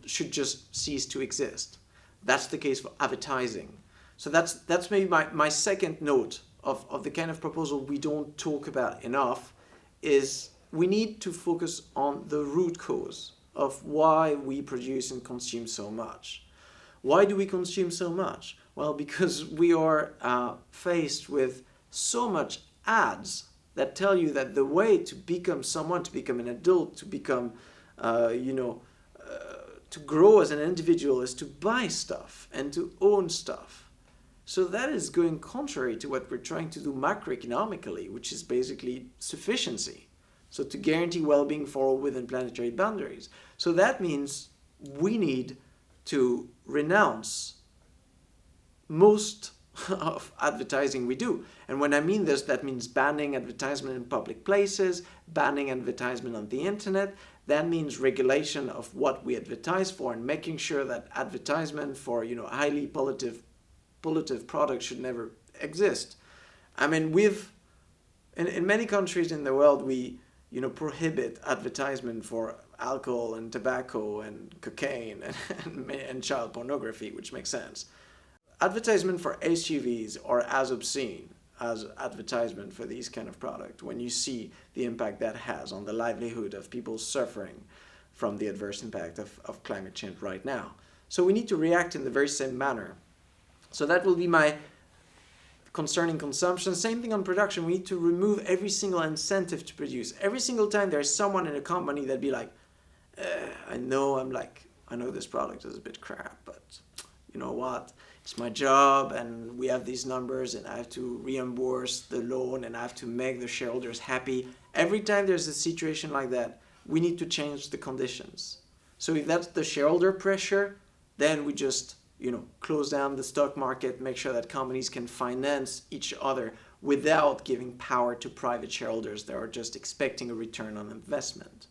should just cease to exist. That's the case for advertising. So that's maybe my second note of the kind of proposal we don't talk about enough, is we need to focus on the root cause of why we produce and consume so much. Why do we consume so much? Well, because we are faced with so much ads that tell you that the way to become someone, to become an adult, to become, to grow as an individual is to buy stuff and to own stuff. So that is going contrary to what we're trying to do macroeconomically, which is basically sufficiency. So to guarantee well-being for all within planetary boundaries. So that means we need to renounce most of advertising we do. And when I mean this, that means banning advertisement in public places, banning advertisement on the internet. That means regulation of what we advertise for, and making sure that advertisement for highly pollutive products should never exist. I mean, in many countries in the world, we prohibit advertisement for alcohol and tobacco and cocaine and child pornography, which makes sense. Advertisement for SUVs are as obscene as advertisement for these kind of product, when you see the impact that has on the livelihood of people suffering from the adverse impact of climate change right now. So we need to react in the very same manner. So that will be my concerning consumption. Same thing on production. We need to remove every single incentive to produce. Every single time there's someone in a company that'd be like, I know this product is a bit crap, but you know what? It's my job, and we have these numbers, and I have to reimburse the loan, and I have to make the shareholders happy. Every time there's a situation like that, we need to change the conditions. So if that's the shareholder pressure, then we just, close down the stock market, make sure that companies can finance each other without giving power to private shareholders that are just expecting a return on investment.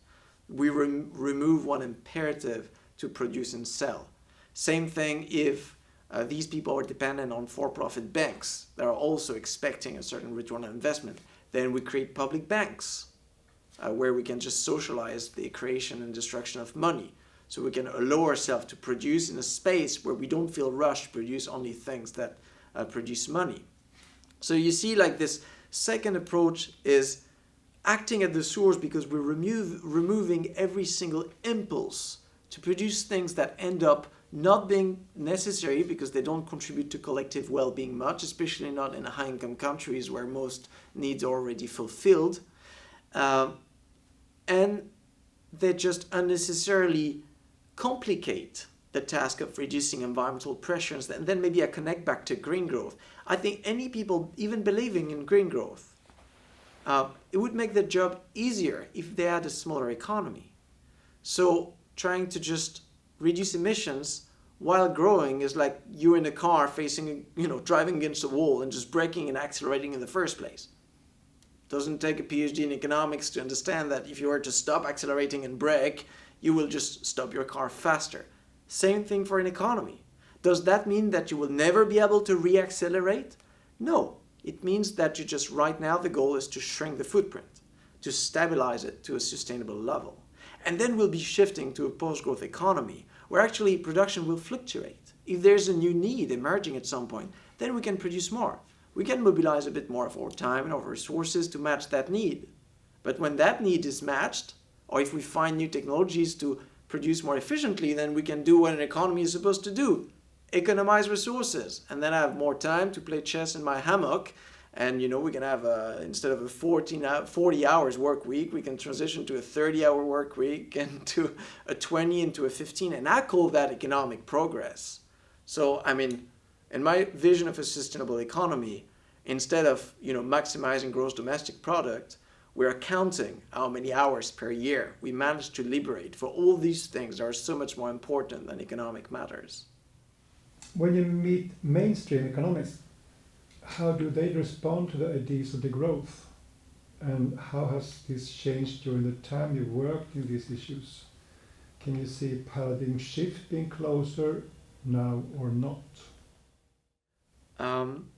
We remove one imperative to produce and sell. Same thing if these people are dependent on for-profit banks that are also expecting a certain return on investment. Then we create public banks where we can just socialize the creation and destruction of money. So we can allow ourselves to produce in a space where we don't feel rushed to produce only things that produce money. So you see, like, this second approach is acting at the source, because we're removing every single impulse to produce things that end up not being necessary because they don't contribute to collective well-being much, especially not in high-income countries where most needs are already fulfilled. And they just unnecessarily complicate the task of reducing environmental pressures. And then maybe I connect back to green growth. I think any people even believing in green growth, it would make their job easier if they had a smaller economy. So trying to just reduce emissions while growing is like you in a car facing, driving against a wall and just braking and accelerating in the first place. Doesn't take a PhD in economics to understand that if you were to stop accelerating and brake, you will just stop your car faster. Same thing for an economy. Does that mean that you will never be able to re-accelerate? No. It means that you just, right now, the goal is to shrink the footprint, to stabilize it to a sustainable level. And then we'll be shifting to a post-growth economy where actually production will fluctuate. If there's a new need emerging at some point, then we can produce more. We can mobilize a bit more of our time and our resources to match that need. But when that need is matched, or if we find new technologies to produce more efficiently, then we can do what an economy is supposed to do: economize resources. And then I have more time to play chess in my hammock. And we can have instead of a 40 hours work week, we can transition to a 30-hour work week, and to a 20 into a 15. And I call that economic progress. So, in my vision of a sustainable economy, instead of maximizing gross domestic product, we're counting how many hours per year we manage to liberate for all these things that are so much more important than economic matters. When you meet mainstream economists, how do they respond to the ideas of degrowth? And how has this changed during the time you worked in these issues? Can you see a paradigm shift being closer now or not?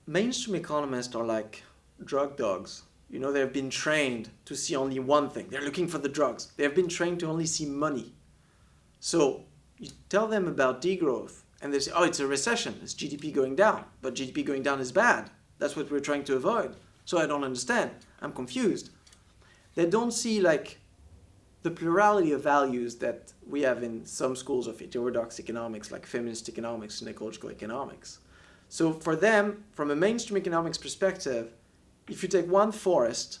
Mainstream economists are like drug dogs. They've been trained to see only one thing. They're looking for the drugs. They've been trained to only see money. So you tell them about degrowth, and they say, oh, it's a recession. It's GDP going down. But GDP going down is bad. That's what we're trying to avoid. So I don't understand. I'm confused. They don't see the plurality of values that we have in some schools of heterodox economics, like feminist economics and ecological economics. So for them, from a mainstream economics perspective, if you take one forest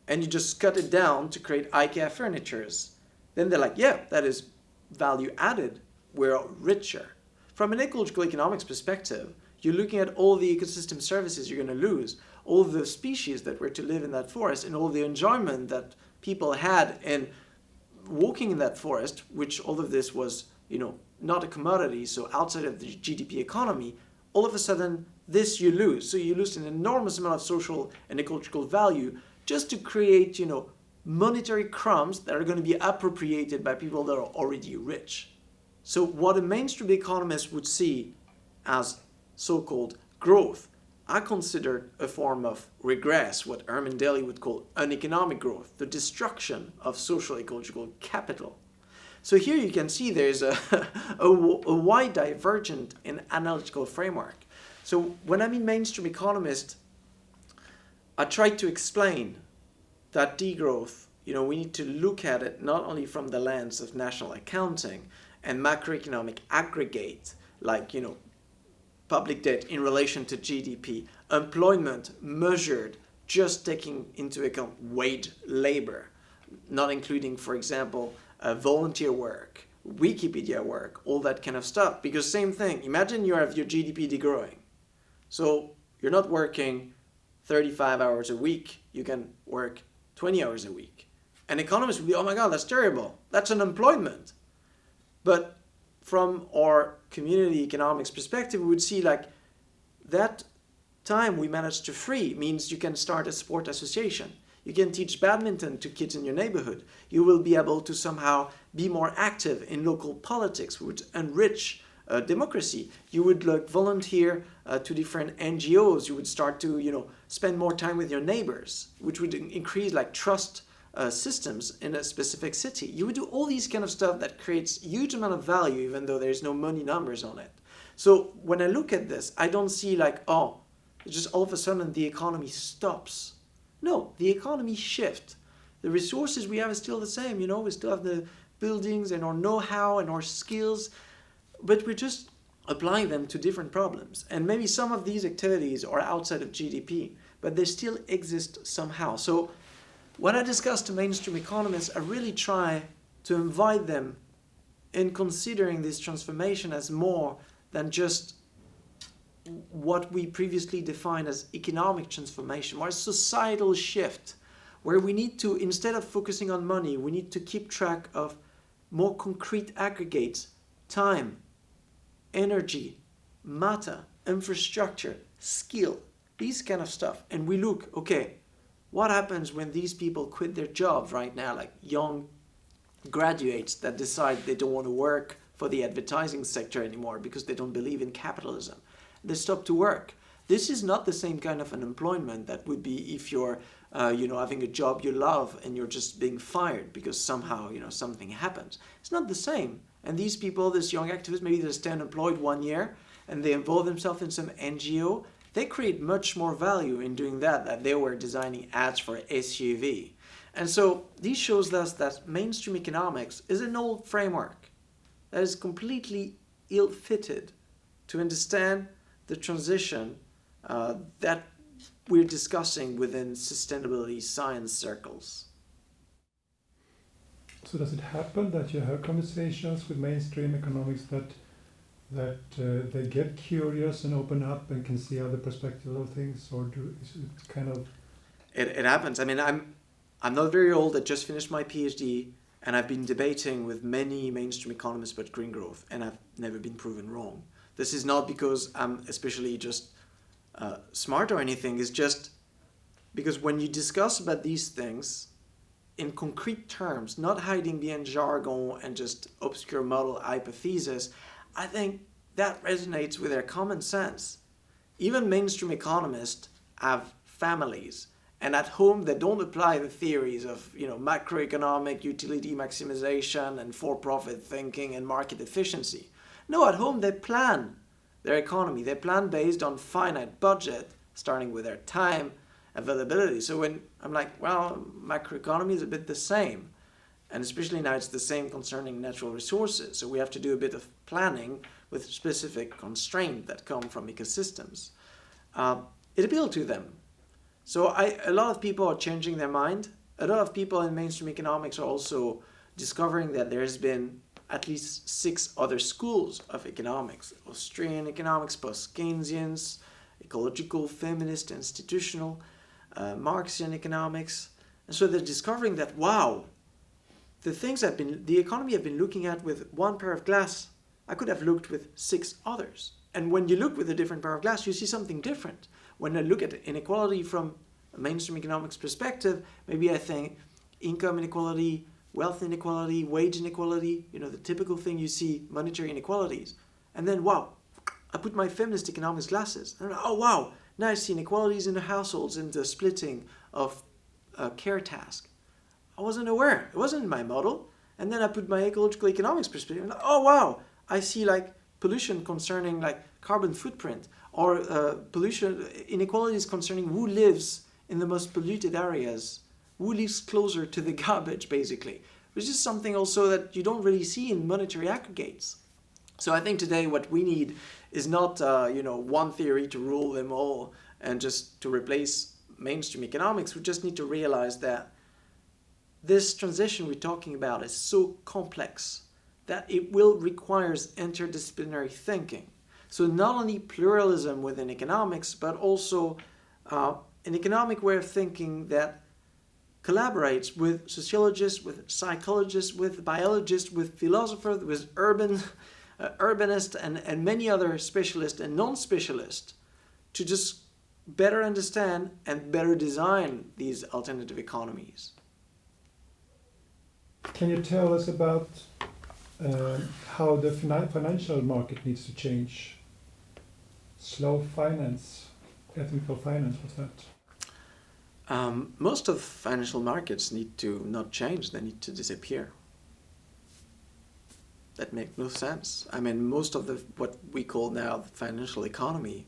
and you just cut it down to create IKEA furnitures, then they're like, yeah, that is value added. We're richer. From an ecological economics perspective, you're looking at all the ecosystem services you're going to lose, all the species that were to live in that forest, and all the enjoyment that people had in walking in that forest, which all of this was, not a commodity, so outside of the GDP economy. All of a sudden, this you lose. So you lose an enormous amount of social and ecological value just to create, monetary crumbs that are going to be appropriated by people that are already rich. So what a mainstream economist would see as so-called growth, I consider a form of regress, what Herman Daly would call uneconomic growth, the destruction of social ecological capital. So here you can see there's a wide divergent in analytical framework. So when I mean mainstream economist, I try to explain that degrowth, we need to look at it not only from the lens of national accounting and macroeconomic aggregate, like, public debt in relation to GDP, employment measured just taking into account wage labor, not including, for example, volunteer work, Wikipedia work, all that kind of stuff. Because same thing, imagine you have your GDP degrowing. So you're not working 35 hours a week, you can work 20 hours a week. And economists would be, oh my God, that's terrible. That's unemployment. But from our community economics perspective, we would see like that time we managed to free means you can start a sport association. You can teach badminton to kids in your neighborhood. You will be able to somehow be more active in local politics, which would enrich democracy. You would like volunteer to different NGOs. You would start to spend more time with your neighbors, which would increase like trust systems in a specific city. You would do all these kind of stuff that creates huge amount of value, even though there's no money numbers on it. So when I look at this, I don't see like, oh, just all of a sudden the economy stops. No, the economy shifts. The resources we have is still the same. We still have the buildings and our know-how and our skills, but we're just applying them to different problems. And maybe some of these activities are outside of GDP, but they still exist somehow. So when I discuss to mainstream economists, I really try to invite them in considering this transformation as more than just what we previously defined as economic transformation, or a societal shift, where we need to, instead of focusing on money, we need to keep track of more concrete aggregates, time, energy, matter, infrastructure, skill, these kind of stuff. And we look, okay, what happens when these people quit their jobs right now, like young graduates that decide they don't want to work for the advertising sector anymore because they don't believe in capitalism. They stop to work. This is not the same kind of unemployment that would be if you're having a job you love and you're just being fired because somehow something happens. It's not the same. And these people, this young activists, maybe they stay unemployed 1 year and they involve themselves in some NGO. They create much more value in doing that they were designing ads for SUV. And so this shows us that mainstream economics is an old framework that is completely ill-fitted to understand the transition that we're discussing within sustainability science circles. So does it happen that you have conversations with mainstream economics that they get curious and open up and can see other perspectives of things, or is it kind of? It happens. I mean, I'm not very old. I just finished my PhD, and I've been debating with many mainstream economists about green growth, and I've never been proven wrong. This is not because I'm especially just smart or anything. It's just because when you discuss about these things in concrete terms, not hiding behind jargon and just obscure model hypothesis, I think that resonates with their common sense. Even mainstream economists have families, and at home they don't apply the theories of macroeconomic utility maximization and for-profit thinking and market efficiency. No, at home they plan their economy. They plan based on finite budget, starting with their time availability. So when I'm like, well, macroeconomy is a bit the same. And especially now it's the same concerning natural resources. So we have to do a bit of planning with specific constraints that come from ecosystems. It appealed to them. So a lot of people are changing their mind. A lot of people in mainstream economics are also discovering that there's been at least 6 other schools of economics: Austrian economics, post-Keynesians, ecological, feminist, institutional, Marxian economics. And so they're discovering that, wow, the economy I've been looking at with one pair of glass, I could have looked with 6 others. And when you look with a different pair of glass, you see something different. When I look at inequality from a mainstream economics perspective, maybe I think income inequality, wealth inequality, wage inequality, the typical thing you see, monetary inequalities. And then, wow, I put my feminist economics glasses. And oh, wow, now I see inequalities in the households and the splitting of care task. I wasn't aware. It wasn't in my model. And then I put my ecological economics perspective. And oh, wow, I see like pollution concerning like carbon footprint, or pollution inequalities concerning who lives in the most polluted areas, who lives closer to the garbage, basically, which is something also that you don't really see in monetary aggregates. So I think today what we need is not one theory to rule them all and just to replace mainstream economics. We just need to realize that this transition we're talking about is so complex that it will require interdisciplinary thinking. So not only pluralism within economics, but also an economic way of thinking that collaborates with sociologists, with psychologists, with biologists, with philosophers, with urbanists, and many other specialists and non-specialists to just better understand and better design these alternative economies. Can you tell us about how the financial market needs to change? Slow finance, ethical finance, what's that? Most of financial markets need to not change, they need to disappear. That makes no sense. I mean, most of what we call now the financial economy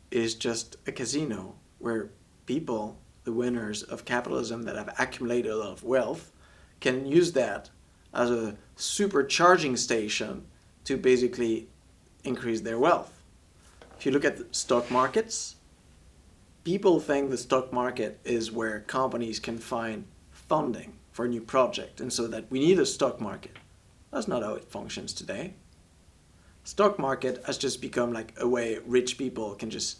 is just a casino where people, the winners of capitalism that have accumulated a lot of wealth, can use that as a supercharging station to basically increase their wealth. If you look at the stock markets, people think the stock market is where companies can find funding for a new project, and so that we need a stock market. That's not how it functions today. Stock market has just become like a way rich people can just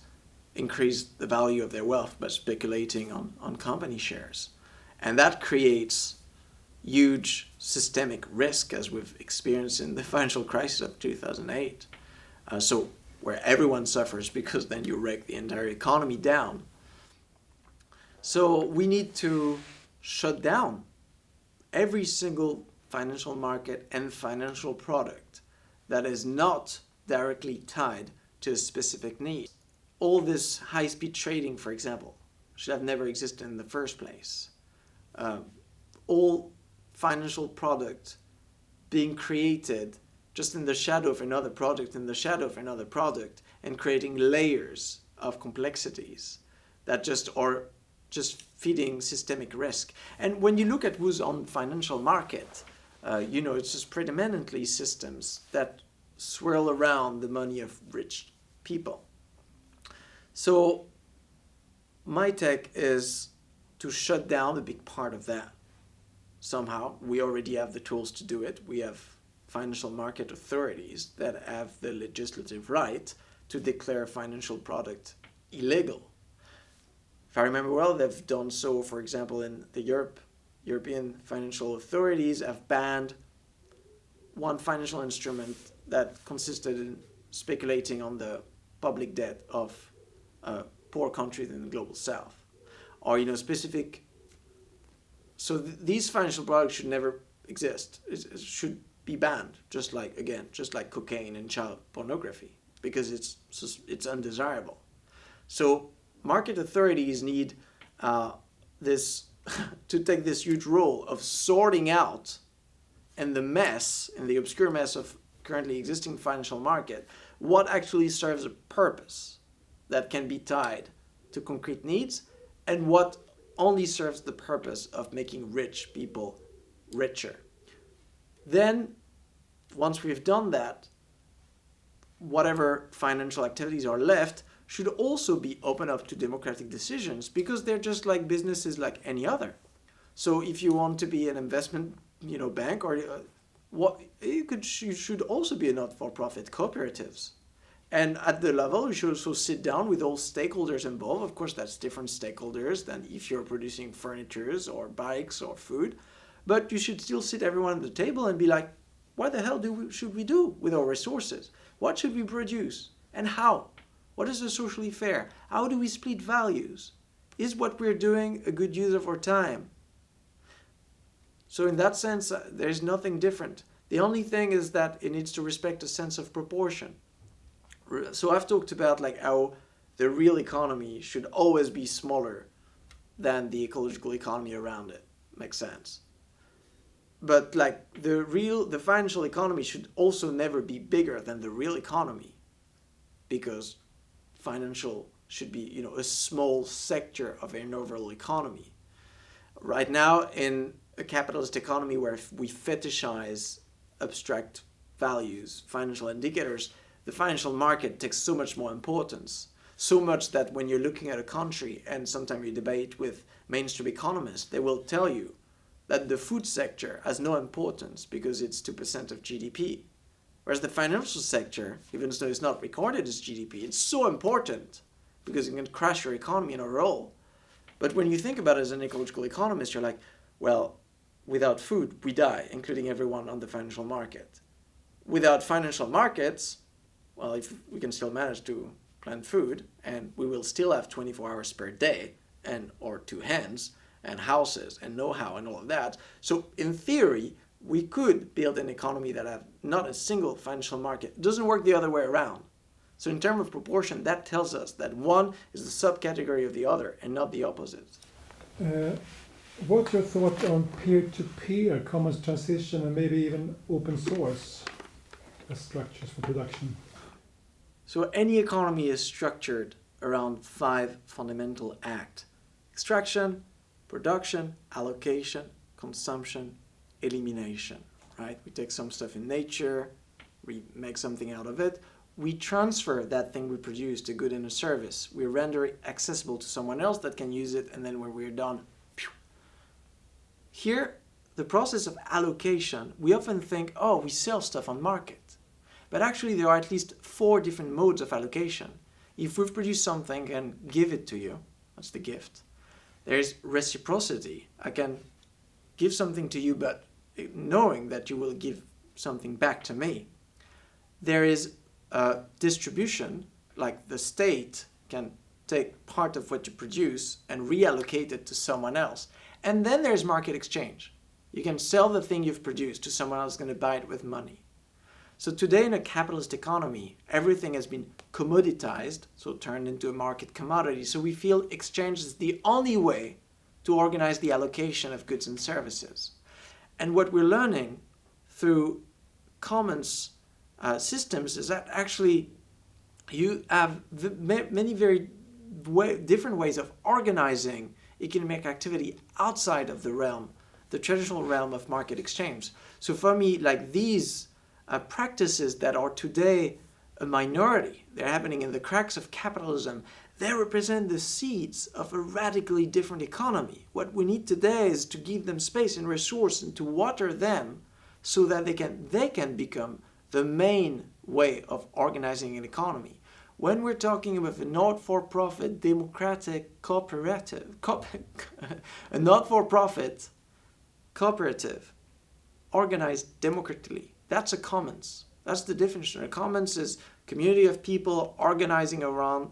increase the value of their wealth by speculating on company shares. And that creates huge systemic risk, as we've experienced in the financial crisis of 2008. So where everyone suffers because then you rake the entire economy down. So we need to shut down every single financial market and financial product that is not directly tied to a specific need. All this high-speed trading, for example, should have never existed in the first place. All financial product being created just in the shadow of another product, in the shadow of another product, and creating layers of complexities that just are just feeding systemic risk. And when you look at who's on financial market, it's just predominantly systems that swirl around the money of rich people. So my take is to shut down a big part of that. Somehow, we already have the tools to do it. We have financial market authorities that have the legislative right to declare a financial product illegal. If I remember well, they've done so, for example, in the European financial authorities have banned one financial instrument that consisted in speculating on the public debt of poor countries in the global south. Or, specific... So these financial products should never exist. It should be banned, just like cocaine and child pornography, because it's undesirable. So market authorities need this to take this huge role of sorting out in the obscure mess of currently existing financial market, what actually serves a purpose that can be tied to concrete needs, and what only serves the purpose of making rich people richer. Then, once we've done that, whatever financial activities are left should also be open up to democratic decisions, because they're just like businesses like any other. So if you want to be an investment, bank, or you should also be a not-for-profit cooperatives. And at the level, you should also sit down with all stakeholders involved. Of course, that's different stakeholders than if you're producing furnitures or bikes or food. But you should still sit everyone at the table and be like, what the hell should we do with our resources? What should we produce? And how? What is socially fair? How do we split values? Is what we're doing a good use of our time? So in that sense, there's nothing different. The only thing is that it needs to respect a sense of proportion. So I've talked about how the real economy should always be smaller than the ecological economy around it. Makes sense. But the financial economy should also never be bigger than the real economy, because financial should be, a small sector of an overall economy. Right now, in a capitalist economy where we fetishize abstract values, financial indicators, the financial market takes so much more importance. So much that when you're looking at a country, and sometimes you debate with mainstream economists, they will tell you that the food sector has no importance because it's 2% of GDP. Whereas the financial sector, even though it's not recorded as GDP, it's so important because it can crash your economy in a roll. But when you think about it as an ecological economist, you're like, well, without food, we die, including everyone on the financial market. Without financial markets, well, if we can still manage to plant food, and we will still have 24 hours per day, and or 2 hands, and houses, and know-how, and all of that. So in theory, we could build an economy that have not a single financial market. It doesn't work the other way around. So in terms of proportion, that tells us that one is the subcategory of the other and not the opposite. What's your thought on peer-to-peer commons transition and maybe even open source as structures for production? So any economy is structured around 5 fundamental acts: extraction, production, allocation, consumption, elimination, right? We take some stuff in nature, we make something out of it, we transfer that thing we produce to good and a service, we render it accessible to someone else that can use it, and then when we're done, pew. Here, the process of allocation, we often think, oh, we sell stuff on market. But actually there are at least 4 different modes of allocation. If we've produced something and give it to you, that's the gift. There's reciprocity. I can give something to you, but knowing that you will give something back to me. There is distribution, like the state can take part of what you produce and reallocate it to someone else. And then there's market exchange. You can sell the thing you've produced to someone else who's going to buy it with money. So today in a capitalist economy, everything has been commoditized, so turned into a market commodity. So we feel exchange is the only way to organize the allocation of goods and services. And what we're learning through commons systems is that actually you have many very different ways of organizing economic activity outside of the traditional realm of market exchange. So for me, like these practices that are today a minority, they're happening in the cracks of capitalism, they represent the seeds of a radically different economy. What we need today is to give them space and resource and to water them so that they can become the main way of organizing an economy. When we're talking about a not-for-profit democratic cooperative, a not-for-profit cooperative organized democratically, that's a commons. That's the definition. A commons is a community of people organizing around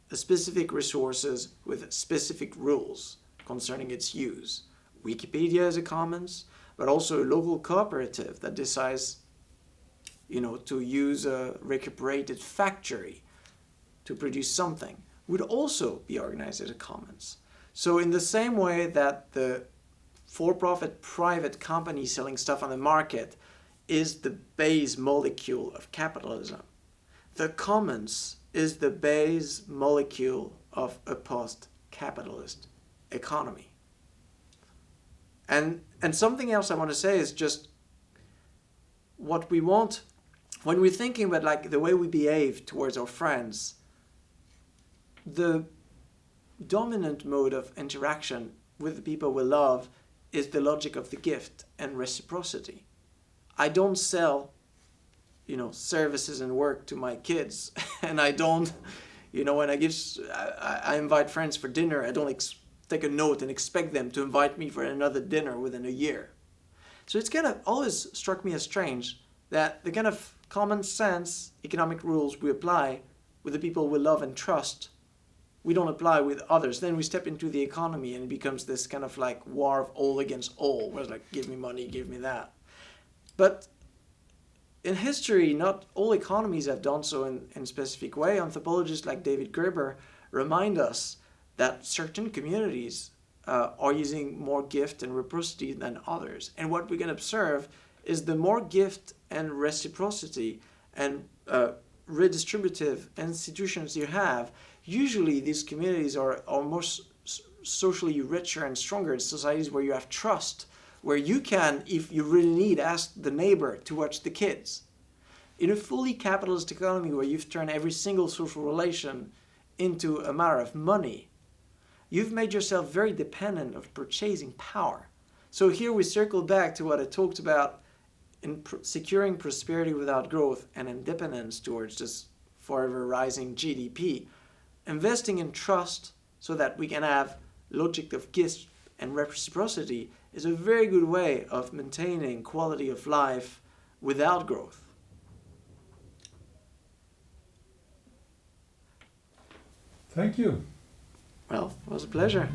a specific resources with specific rules concerning its use. Wikipedia is a commons, but also a local cooperative that decides, to use a recuperated factory to produce something would also be organized as a commons. So in the same way that the for-profit private company selling stuff on the market is the base molecule of capitalism, the commons is the base molecule of a post-capitalist economy. And something else I want to say is just what we want when we're thinking about like the way we behave towards our friends. The dominant mode of interaction with the people we love is the logic of the gift and reciprocity. I don't sell, services and work to my kids, and I don't, when I invite friends for dinner, I don't take a note and expect them to invite me for another dinner within a year. So it's kind of always struck me as strange that the kind of common sense economic rules we apply with the people we love and trust, we don't apply with others. Then we step into the economy and it becomes this kind of like war of all against all, where it's like, give me money, give me that. But in history, not all economies have done so in a specific way. Anthropologists like David Graeber remind us that certain communities are using more gift and reciprocity than others. And what we can observe is the more gift and reciprocity and redistributive institutions you have, usually these communities are more socially richer and stronger. It's societies where you have trust, where you can, if you really need, ask the neighbor to watch the kids. In a fully capitalist economy where you've turned every single social relation into a matter of money, you've made yourself very dependent of purchasing power. So here we circle back to what I talked about in securing prosperity without growth and independence towards this forever rising GDP. Investing in trust so that we can have logic of gifts and reciprocity is a very good way of maintaining quality of life without growth. Thank you. Well, it was a pleasure.